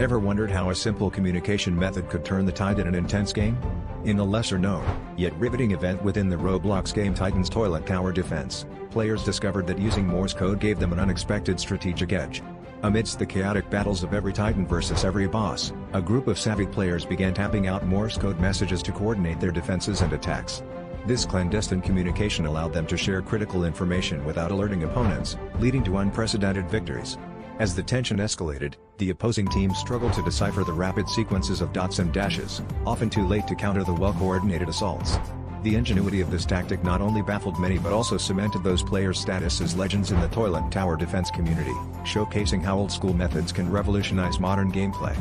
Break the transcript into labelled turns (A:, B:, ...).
A: Ever wondered how a simple communication method could turn the tide in an intense game? In a lesser-known, yet riveting event within the Roblox game Titan's Toilet Tower Defense, players discovered that using Morse code gave them an unexpected strategic edge. Amidst the chaotic battles of every Titan versus every boss, a group of savvy players began tapping out Morse code messages to coordinate their defenses and attacks. This clandestine communication allowed them to share critical information without alerting opponents, leading to unprecedented victories. As the tension escalated, the opposing team struggled to decipher the rapid sequences of dots and dashes, often too late to counter the well-coordinated assaults. The ingenuity of this tactic not only baffled many but also cemented those players' status as legends in the toilet tower defense community, showcasing how old-school methods can revolutionize modern gameplay.